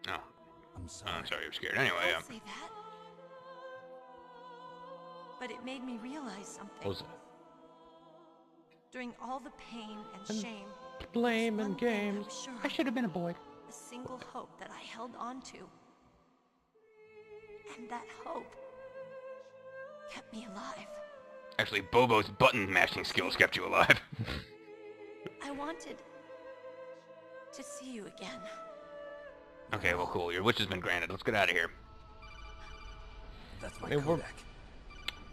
Speaker 2: Oh,
Speaker 5: I'm sorry.
Speaker 2: I'm sorry you're scared. Anyway,
Speaker 3: Don't say that. But it made me realize something.
Speaker 1: What was it?
Speaker 3: During all the pain and shame,
Speaker 1: Blame
Speaker 3: one
Speaker 1: and
Speaker 3: thing I
Speaker 1: games.
Speaker 3: was sure
Speaker 2: I
Speaker 3: of,
Speaker 2: should have been a boy.
Speaker 3: a single hope that I held on to. And that hope kept me alive.
Speaker 2: Actually, Bobo's button mashing skills kept you alive.
Speaker 3: I wanted to see you again.
Speaker 2: Okay, well, cool. Your wish has been granted. Let's get out of here.
Speaker 5: That's my
Speaker 1: Hey, we're-
Speaker 5: Kodak.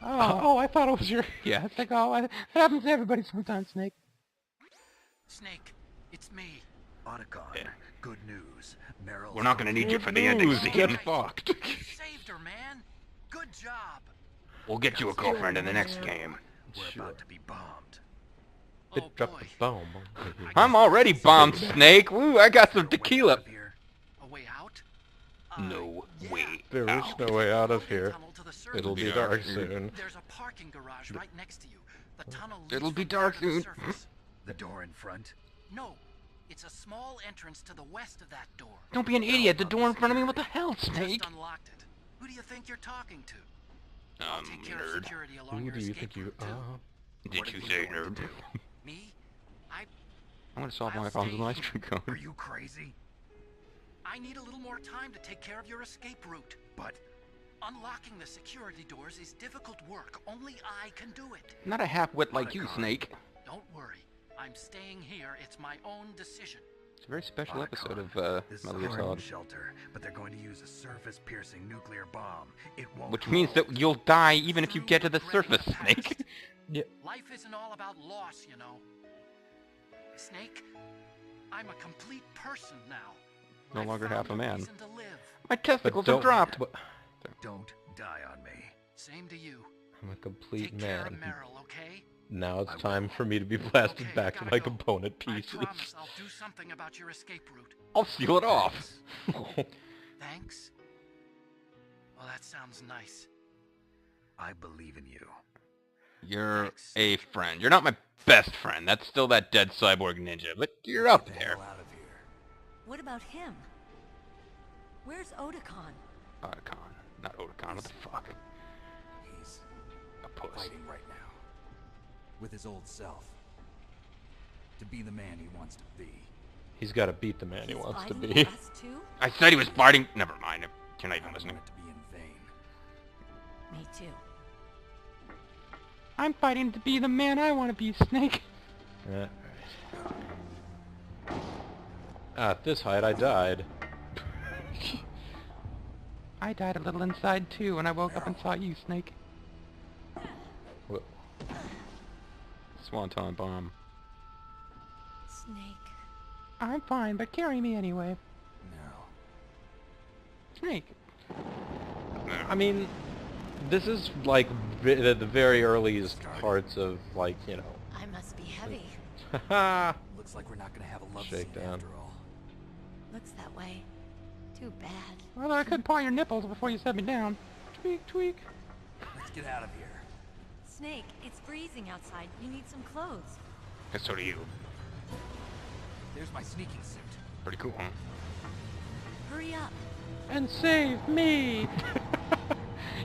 Speaker 1: Oh, I thought it was your...
Speaker 2: Yeah, it's like, oh, it happens to everybody sometimes, Snake.
Speaker 4: Snake, it's me.
Speaker 5: Otacon,
Speaker 2: Yeah.
Speaker 5: good news. Meryl.
Speaker 2: We're not going to need you for the ending
Speaker 1: news.
Speaker 2: scene.
Speaker 1: Get fucked.
Speaker 4: You saved her, man. Good job.
Speaker 2: We'll get you a girlfriend in the next game.
Speaker 5: We're about to be bombed.
Speaker 4: Oh,
Speaker 1: It dropped the
Speaker 4: boy.
Speaker 1: bomb.
Speaker 2: I'm already bombed, Snake. Woo, I got some tequila.
Speaker 5: Out of here.
Speaker 4: A way out?
Speaker 2: No way.
Speaker 1: There is
Speaker 2: out.
Speaker 1: no way out of here.
Speaker 4: Tunnel to the surface.
Speaker 1: It'll be
Speaker 2: dark
Speaker 1: dark
Speaker 2: soon.
Speaker 1: soon.
Speaker 4: There's a parking garage right next to you. The tunnel leads
Speaker 2: It'll be
Speaker 4: from there
Speaker 2: dark
Speaker 4: to the
Speaker 2: soon.
Speaker 4: surface.
Speaker 5: The door in front.
Speaker 4: No, it's a small entrance to the west of that door.
Speaker 2: Don't be an idiot. The door in front of me. What the hell, Snake?
Speaker 4: Just unlocked it. Who do you think you're talking to? I'll take care of
Speaker 2: Nerd.
Speaker 4: security along
Speaker 1: Who
Speaker 4: your
Speaker 1: do you
Speaker 4: escape
Speaker 1: think you
Speaker 4: route, too.
Speaker 1: are?
Speaker 2: Did you say nerd?
Speaker 4: Me? I
Speaker 2: I'm going to solve my
Speaker 4: I'll
Speaker 2: problems with
Speaker 4: stay
Speaker 2: my
Speaker 4: here.
Speaker 2: street
Speaker 5: Are
Speaker 2: code.
Speaker 5: you crazy?
Speaker 4: need a little more time to take care of your escape route.
Speaker 5: But
Speaker 4: Unlocking the security doors is difficult work. Only I can do it.
Speaker 2: Not a half-wit like you,
Speaker 5: Otacon.
Speaker 2: Snake.
Speaker 4: Don't worry. I'm staying here. It's my own decision.
Speaker 2: It's a very special episode of
Speaker 5: This is
Speaker 2: Metal
Speaker 5: a
Speaker 2: Gear
Speaker 5: horrible
Speaker 2: Solid.
Speaker 5: shelter, but they're going to use a surface-piercing nuclear bomb. It won't
Speaker 2: Which means
Speaker 5: hold.
Speaker 2: that you'll die even if you get to the surface, Snake.
Speaker 4: Life isn't all about loss, you know. Snake, I'm a complete person now.
Speaker 2: No
Speaker 4: I've
Speaker 2: longer
Speaker 4: found
Speaker 2: half a man.
Speaker 4: reason to live.
Speaker 2: My testicles
Speaker 1: don't-
Speaker 2: have dropped.
Speaker 5: Don't die on me.
Speaker 4: Same to you.
Speaker 1: I'm a complete
Speaker 4: Take care of
Speaker 1: man.
Speaker 4: Meryl, okay?
Speaker 1: Now it's
Speaker 5: I
Speaker 1: time
Speaker 5: will.
Speaker 1: for me to be blasted
Speaker 4: Okay,
Speaker 1: back to
Speaker 4: gotta
Speaker 1: my
Speaker 4: go.
Speaker 1: component
Speaker 4: I
Speaker 1: pieces.
Speaker 4: promise I'll do something about your escape route.
Speaker 2: I'll seal it off.
Speaker 4: Thanks? Well, that sounds nice.
Speaker 5: I believe in you.
Speaker 2: You're
Speaker 4: Thanks.
Speaker 2: a friend. You're not my best friend. That's still that dead cyborg ninja, but you're up
Speaker 5: Get the
Speaker 2: there.
Speaker 5: hell out of here.
Speaker 3: What about him? Where's Otakon?
Speaker 2: Otacon. Not Otacon. What the fuck?
Speaker 5: He's
Speaker 2: A puss.
Speaker 5: fighting right now. With his old self. To be the man he wants to be.
Speaker 1: He's got to beat the man he
Speaker 3: He's
Speaker 1: wants to
Speaker 3: fighting
Speaker 1: be.
Speaker 3: us too?
Speaker 2: I said he was fighting. Never mind. You're not
Speaker 5: I
Speaker 2: even
Speaker 5: don't
Speaker 2: listening.
Speaker 5: want it to be in vain.
Speaker 3: Me too.
Speaker 2: I'm fighting to be the man I want to be, Snake.
Speaker 1: Alright. At this height, I died.
Speaker 2: I died a little inside too when I woke up and saw you, Snake.
Speaker 1: Whoa.
Speaker 2: Swanton bomb.
Speaker 3: Snake.
Speaker 2: I'm fine, but carry me anyway.
Speaker 5: No.
Speaker 2: Snake.
Speaker 1: I mean, this is like the very earliest parts of, like, you know.
Speaker 3: I must be heavy.
Speaker 1: Haha.
Speaker 5: Looks like we're not gonna have a love
Speaker 1: Shakedown.
Speaker 5: scene after all.
Speaker 3: Looks that way. Too bad.
Speaker 2: Well, I could paw your nipples before you set me down. Tweak, tweak.
Speaker 5: Let's get out of here.
Speaker 3: Snake, it's freezing outside. You need some clothes.
Speaker 2: And so do you.
Speaker 5: There's my sneaking suit.
Speaker 2: Pretty cool, huh?
Speaker 3: Hurry up.
Speaker 2: And save me!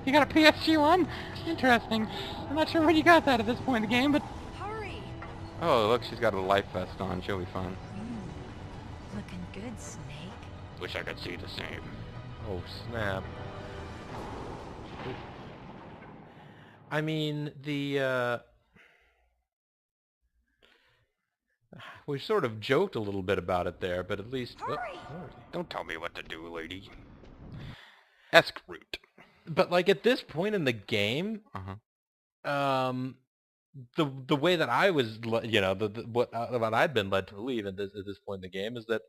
Speaker 2: You got a PSG one? Interesting. I'm not sure when you got that at this point in the game, but...
Speaker 3: Hurry.
Speaker 2: Oh, look, she's got a life vest on. She'll be fine.
Speaker 3: Looking good, Snake.
Speaker 2: Wish I could see the same.
Speaker 1: Oh, snap. I mean, we sort of joked a little bit about it there, but at least...
Speaker 3: Hurry!
Speaker 2: Don't tell me what to do, lady. Esque route.
Speaker 1: But, like, at this point in the game,
Speaker 2: Uh-huh.
Speaker 1: the way that I was, you know, what I'd been led to believe at this point in the game is that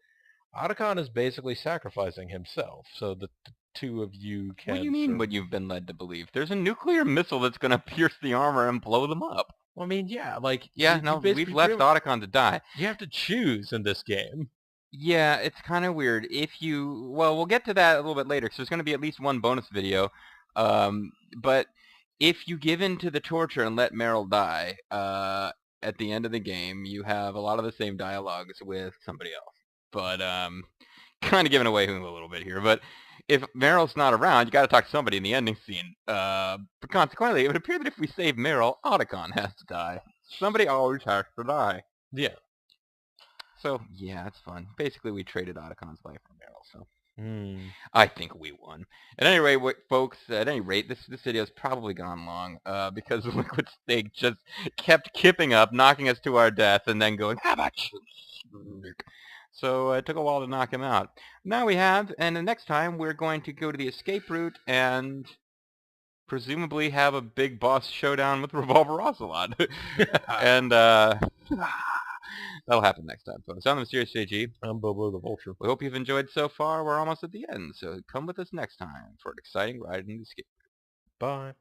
Speaker 1: Otacon is basically sacrificing himself so that the two of you can...
Speaker 2: What do you mean what you've been led to believe? There's a nuclear missile that's gonna pierce the armor and blow them up.
Speaker 1: Well, I mean, yeah, like...
Speaker 2: Yeah,
Speaker 1: you
Speaker 2: no,
Speaker 1: basically
Speaker 2: we've left Otacon to die.
Speaker 1: You have to choose in this game.
Speaker 2: Yeah, it's kind of weird. If you... Well, we'll get to that a little bit later, because there's going to be at least one bonus video. But if you give in to the torture and let Meryl die, at the end of the game, you have a lot of the same dialogues with somebody else. But, kind of giving away a little bit here. But if Meryl's not around, you got to talk to somebody in the ending scene. But consequently, it would appear that if we save Meryl, Otacon has to die. Somebody always has to die.
Speaker 1: Yeah.
Speaker 2: So, yeah, it's fun. Basically, we traded Otacon's life for Meryl, so...
Speaker 1: I
Speaker 2: I think we won. At any rate, folks, this video's probably gone long, because Liquid Snake just kept kipping up, knocking us to our death, and then going, how about you? So it took a while to knock him out. Now we have, and the next time we're going to go to the escape route and presumably have a big boss showdown with Revolver Ocelot. And, that'll happen next time, folks. I'm the Mysterious JG.
Speaker 1: I'm Bobo the Vulture.
Speaker 2: We hope you've enjoyed so far. We're almost at the end, so come with us next time for an exciting ride in the escape.
Speaker 1: Bye.